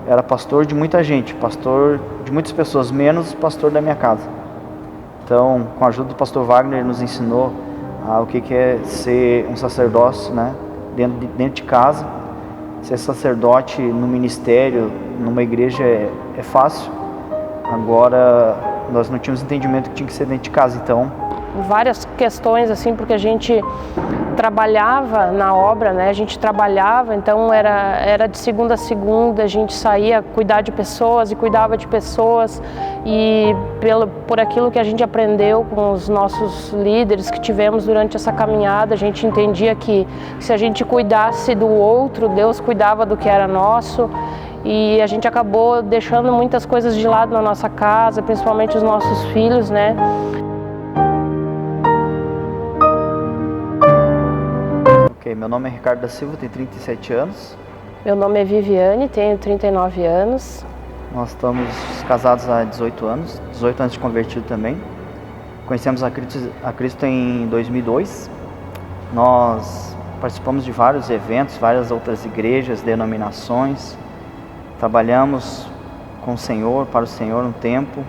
era pastor de muita gente, pastor de muitas pessoas, menos pastor da minha casa. Então, com a ajuda do pastor Wagner, ele nos ensinou o que é ser um sacerdócio, né, dentro de casa. Ser sacerdote no ministério, numa igreja é fácil. Agora, nós não tínhamos entendimento que tinha que ser dentro de casa, então... Várias questões, assim, porque a gente trabalhava na obra, né? A gente trabalhava, então era de segunda a segunda, a gente saía cuidar de pessoas e cuidava de pessoas, e por aquilo que a gente aprendeu com os nossos líderes que tivemos durante essa caminhada, a gente entendia que se a gente cuidasse do outro, Deus cuidava do que era nosso. E a gente acabou deixando muitas coisas de lado na nossa casa, principalmente os nossos filhos, né? Ok, meu nome é Ricardo da Silva, tenho 37 anos. Meu nome é Viviane, tenho 39 anos. Nós estamos casados há 18 anos, 18 anos de convertido também. Conhecemos a Cristo em 2002. Nós participamos de vários eventos, várias outras igrejas, denominações. Trabalhamos com o Senhor, para o Senhor um tempo.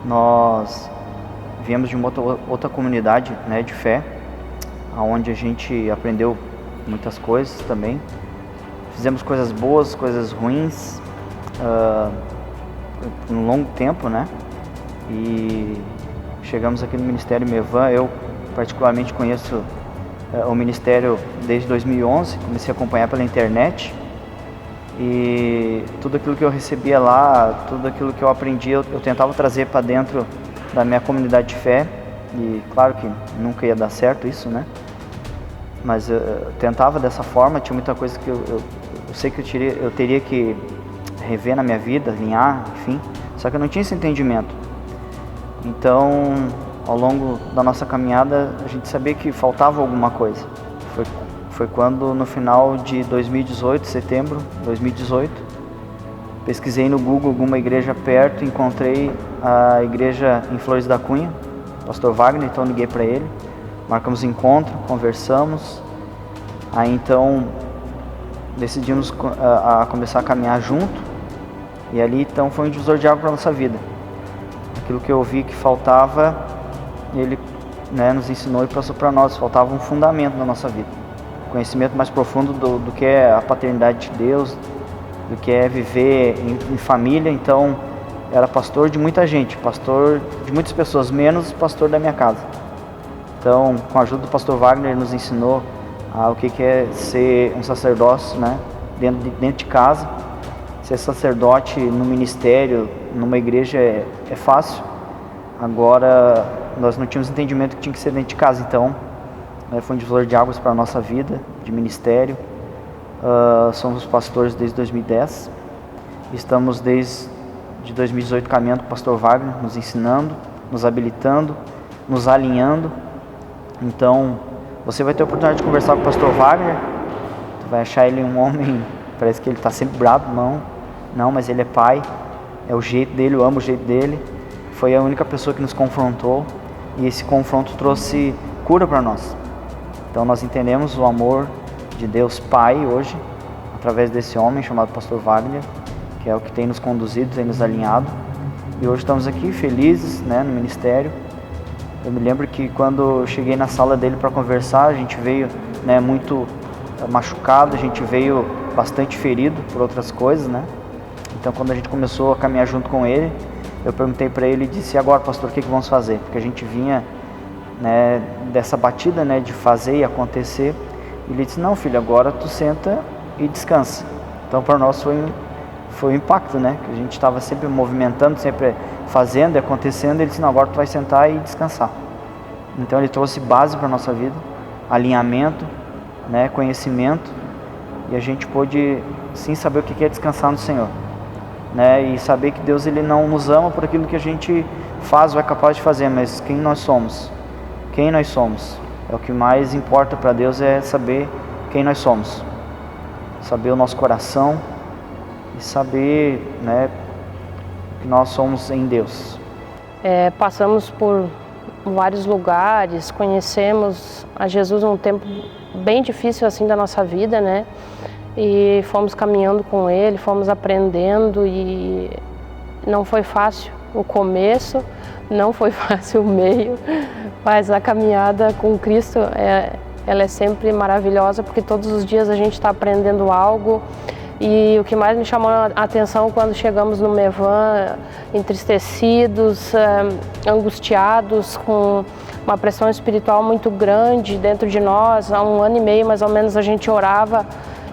Nós viemos de uma outra comunidade, né, de fé, onde a gente aprendeu muitas coisas também. Fizemos coisas boas, coisas ruins, em um longo tempo, né? E chegamos aqui no Ministério Mevan. Eu particularmente conheço o Ministério desde 2011, comecei a acompanhar pela internet. E tudo aquilo que eu recebia lá, tudo aquilo que eu aprendi, eu tentava trazer para dentro da minha comunidade de fé. E claro que nunca ia dar certo isso, né? Mas eu tentava dessa forma. Tinha muita coisa que eu sei que eu teria que rever na minha vida, alinhar, enfim. Só que eu não tinha esse entendimento. Então, ao longo da nossa caminhada, a gente sabia que faltava alguma coisa. Foi quando, no final de 2018, setembro de 2018, pesquisei no Google alguma igreja perto, encontrei a igreja em Flores da Cunha, pastor Wagner, então liguei para ele, marcamos encontro, conversamos, aí então decidimos a começar a caminhar junto, e ali então foi um divisor de água para a nossa vida. Aquilo que eu vi que faltava, ele, né, nos ensinou e passou para nós, faltava um fundamento na nossa vida. Conhecimento mais profundo do que é a paternidade de Deus, do que é viver em família. Então, era pastor de muita gente, pastor de muitas pessoas, menos pastor da minha casa. Então, com a ajuda do pastor Wagner, ele nos ensinou o que é ser um sacerdócio, né, dentro de casa. Ser sacerdote no ministério, numa igreja é fácil. Agora, nós não tínhamos entendimento que tinha que ser dentro de casa, então foi um divisor de águas para a nossa vida de ministério. Somos pastores desde 2010. Estamos desde 2018 caminhando com o pastor Wagner, nos ensinando, nos habilitando, nos alinhando. Então, você vai ter a oportunidade de conversar com o pastor Wagner. Tu vai achar ele um homem, parece que ele está sempre bravo. Não, mas ele é pai. É o jeito dele, eu amo o jeito dele. Foi a única pessoa que nos confrontou. E esse confronto trouxe cura para nós. Então nós entendemos o amor de Deus Pai hoje, através desse homem chamado pastor Wagner, que é o que tem nos conduzido, tem nos alinhado. E hoje estamos aqui felizes, né, no ministério. Eu me lembro que quando eu cheguei na sala dele para conversar, a gente veio, né, muito machucado, a gente veio bastante ferido por outras coisas, né? Então quando a gente começou a caminhar junto com ele, eu perguntei para ele e disse: e agora, pastor, o que vamos fazer? Porque a gente vinha, né, dessa batida, né, de fazer e acontecer. E ele disse: não, filho, agora tu senta e descansa. Então para nós foi um impacto, né, que a gente estava sempre movimentando, sempre fazendo e acontecendo. Ele disse: não, agora tu vai sentar e descansar. Então ele trouxe base para a nossa vida, alinhamento, né, conhecimento, e a gente pôde sim saber o que é descansar no Senhor, né, e saber que Deus, ele não nos ama por aquilo que a gente faz ou é capaz de fazer, mas quem nós somos. Quem nós somos. É o que mais importa para Deus, é saber quem nós somos. Saber o nosso coração e saber, né, que nós somos em Deus. Passamos por vários lugares, conhecemos a Jesus num tempo bem difícil assim da nossa vida, né? e fomos caminhando com ele, fomos aprendendo e não foi fácil o começo, não foi fácil o meio, mas a caminhada com Cristo ela é sempre maravilhosa, porque todos os dias a gente está aprendendo algo. E o que mais me chamou a atenção quando chegamos no Mevan, entristecidos, angustiados, com uma pressão espiritual muito grande dentro de nós. Há 1 ano e meio mais ou menos a gente orava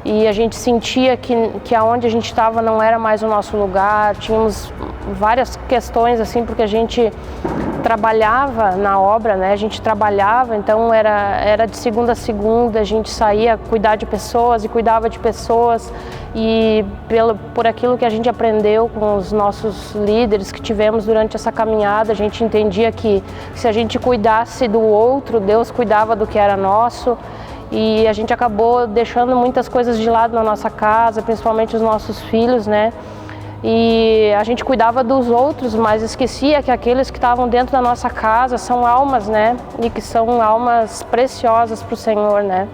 e a gente sentia que aonde a gente estava não era mais o nosso lugar. Tínhamos várias questões assim, porque a gente trabalhava na obra, né? A gente trabalhava, então era de segunda a segunda, a gente saía cuidar de pessoas e cuidava de pessoas, e por aquilo que a gente aprendeu com os nossos líderes que tivemos durante essa caminhada, a gente entendia que se a gente cuidasse do outro, Deus cuidava do que era nosso. E a gente acabou deixando muitas coisas de lado na nossa casa, principalmente os nossos filhos, né? E a gente cuidava dos outros, mas esquecia que aqueles que estavam dentro da nossa casa são almas, né? E que são almas preciosas para o Senhor, né?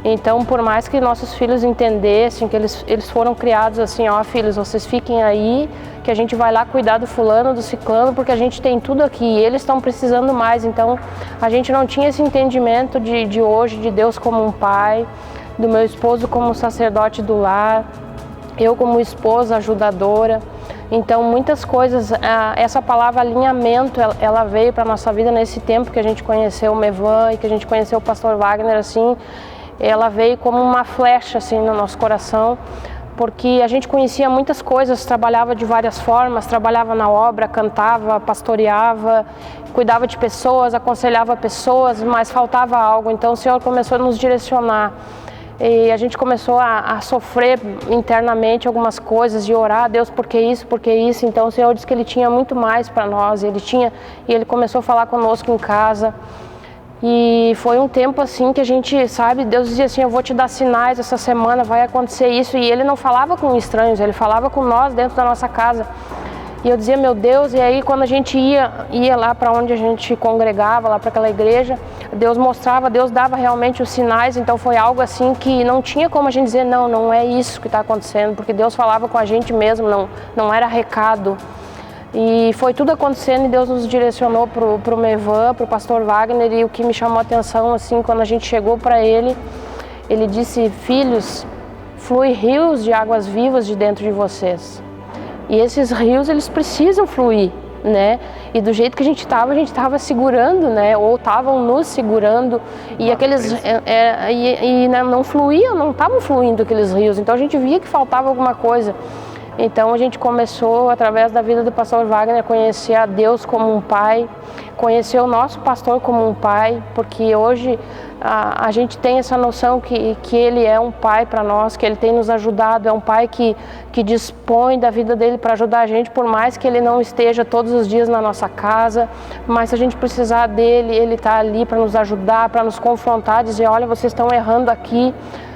Então, por mais que nossos filhos entendessem que eles foram criados assim, ó, filhos, vocês fiquem aí, que a gente vai lá cuidar do fulano, do ciclano, porque a gente tem tudo aqui e eles estão precisando mais. Então, a gente não tinha esse entendimento de hoje, de Deus como um pai, do meu esposo como sacerdote do lar, eu como esposa ajudadora. Então, muitas coisas, essa palavra alinhamento, ela veio para a nossa vida nesse tempo que a gente conheceu o Mevan e que a gente conheceu o pastor Wagner, assim, ela veio como uma flecha assim no nosso coração, porque a gente conhecia muitas coisas, trabalhava de várias formas, trabalhava na obra, cantava, pastoreava, cuidava de pessoas, aconselhava pessoas, mas faltava algo. Então o Senhor começou a nos direcionar e a gente começou a sofrer internamente algumas coisas, de orar a Deus, por que isso, por que isso. Então o Senhor disse que Ele tinha muito mais para nós, e Ele começou a falar conosco em casa. E foi um tempo assim que a gente, sabe, Deus dizia assim, eu vou te dar sinais essa semana, vai acontecer isso. E Ele não falava com estranhos, Ele falava com nós dentro da nossa casa. E eu dizia, meu Deus, e aí quando a gente ia lá para onde a gente congregava, lá para aquela igreja, Deus mostrava, Deus dava realmente os sinais. Então foi algo assim que não tinha como a gente dizer, não é isso que está acontecendo, porque Deus falava com a gente mesmo, não era recado. E foi tudo acontecendo e Deus nos direcionou para o Mevan, para o pastor Wagner. E o que me chamou a atenção, assim, quando a gente chegou para ele disse, filhos, flui rios de águas vivas de dentro de vocês. E esses rios, eles precisam fluir, né? E do jeito que a gente estava segurando, né? Ou estavam nos segurando, e aqueles não fluíam, não estavam fluindo aqueles rios. Então a gente via que faltava alguma coisa. Então a gente começou, através da vida do pastor Wagner, a conhecer a Deus como um pai, conhecer o nosso pastor como um pai, porque hoje a gente tem essa noção que ele é um pai para nós, que ele tem nos ajudado, é um pai que dispõe da vida dele para ajudar a gente, por mais que ele não esteja todos os dias na nossa casa, mas se a gente precisar dele, ele está ali para nos ajudar, para nos confrontar, dizer, olha, vocês estão errando aqui.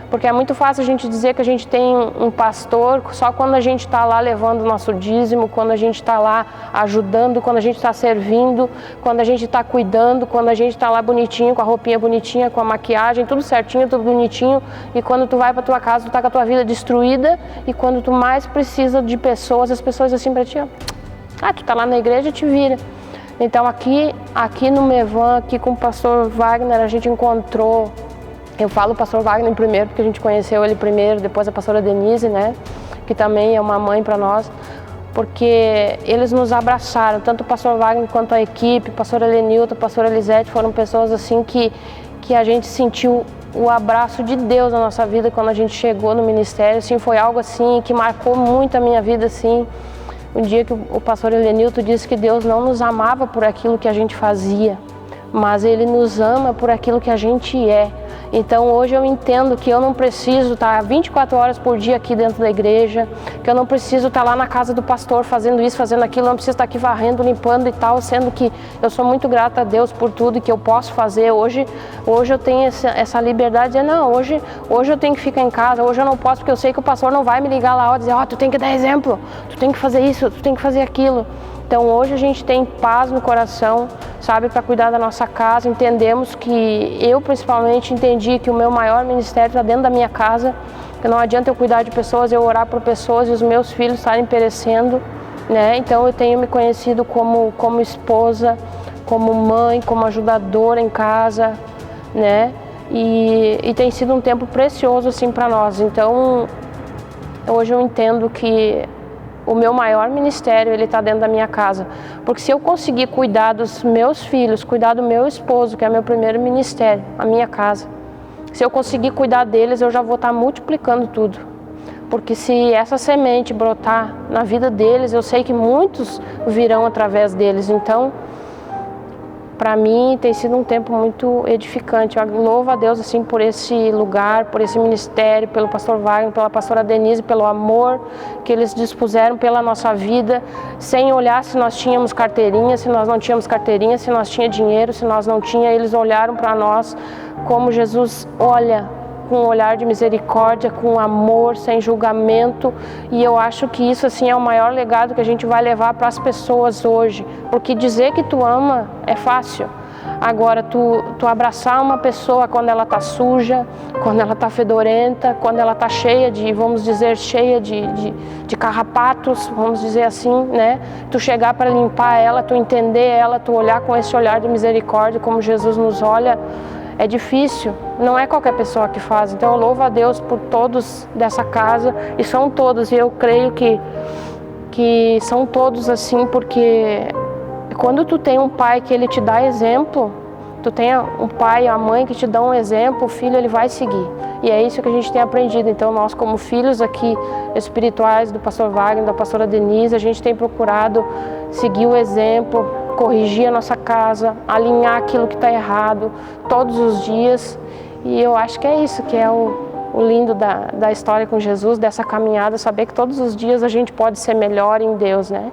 Porque é muito fácil a gente dizer que a gente tem um pastor só quando a gente está lá levando o nosso dízimo, quando a gente está lá ajudando, quando a gente está servindo, quando a gente está cuidando, quando a gente está lá bonitinho, com a roupinha bonitinha, com a maquiagem, tudo certinho, tudo bonitinho. E quando tu vai para tua casa, tu está com a tua vida destruída, e quando tu mais precisa de pessoas, as pessoas assim para ti, ó, tu está lá na igreja, te vira. Então aqui no Mevan, aqui com o pastor Wagner, a gente encontrou. Eu falo o pastor Wagner primeiro, porque a gente conheceu ele primeiro, depois a pastora Denise, né? Que também é uma mãe para nós, porque eles nos abraçaram, tanto o pastor Wagner quanto a equipe, a pastora Lenilton, a pastora Elisete, foram pessoas assim que a gente sentiu o abraço de Deus na nossa vida quando a gente chegou no ministério. Assim, foi algo assim que marcou muito a minha vida, assim. Um dia que o pastor Lenilton disse que Deus não nos amava por aquilo que a gente fazia, mas Ele nos ama por aquilo que a gente é. Então hoje eu entendo que eu não preciso estar 24 horas por dia aqui dentro da igreja, que eu não preciso estar lá na casa do pastor fazendo isso, fazendo aquilo, eu não preciso estar aqui varrendo, limpando e tal, sendo que eu sou muito grata a Deus por tudo que eu posso fazer. Hoje eu tenho essa liberdade de dizer, não, hoje eu tenho que ficar em casa, hoje eu não posso, porque eu sei que o pastor não vai me ligar lá e dizer, ó, tu tem que dar exemplo, tu tem que fazer isso, tu tem que fazer aquilo. Então hoje a gente tem paz no coração, sabe, para cuidar da nossa casa. Entendemos que eu principalmente entendi que o meu maior ministério está dentro da minha casa, Porque não adianta eu cuidar de pessoas, eu orar por pessoas e os meus filhos estarem perecendo, né? Então eu tenho me conhecido como esposa, como mãe, como ajudadora em casa, né? E tem sido um tempo precioso assim para nós. Então hoje eu entendo que o meu maior ministério ele está dentro da minha casa, porque se eu conseguir cuidar dos meus filhos, cuidar do meu esposo, que é meu primeiro ministério, a minha casa, se eu conseguir cuidar deles, eu já vou estar multiplicando tudo. Porque se essa semente brotar na vida deles, eu sei que muitos virão através deles. Então, para mim tem sido um tempo muito edificante. Eu louvo a Deus assim por esse lugar, por esse ministério, pelo pastor Wagner, pela pastora Denise, pelo amor que eles dispuseram pela nossa vida, sem olhar se nós tínhamos carteirinha, se nós não tínhamos carteirinha, se nós tinha dinheiro, se nós não tinha. Eles olharam para nós como Jesus olha, com um olhar de misericórdia, com amor, sem julgamento. E eu acho que isso assim é o maior legado que a gente vai levar para as pessoas hoje, porque dizer que tu ama é fácil. Agora, tu abraçar uma pessoa quando ela está suja, quando ela está fedorenta, quando ela está cheia de, vamos dizer, cheia de carrapatos, vamos dizer assim, né? Tu chegar para limpar ela, tu entender ela, tu olhar com esse olhar de misericórdia, como Jesus nos olha, é difícil, não é qualquer pessoa que faz. Então eu louvo a Deus por todos dessa casa, e são todos, e eu creio que são todos assim, porque quando tu tem um pai que ele te dá exemplo, tu tem um pai e a mãe que te dão um exemplo, o filho ele vai seguir. E é isso que a gente tem aprendido. Então nós, como filhos aqui espirituais do pastor Wagner, da pastora Denise, a gente tem procurado seguir o exemplo, corrigir a nossa casa, alinhar aquilo que está errado todos os dias. E eu acho que é isso que é o lindo da história com Jesus, dessa caminhada, saber que todos os dias a gente pode ser melhor em Deus, né?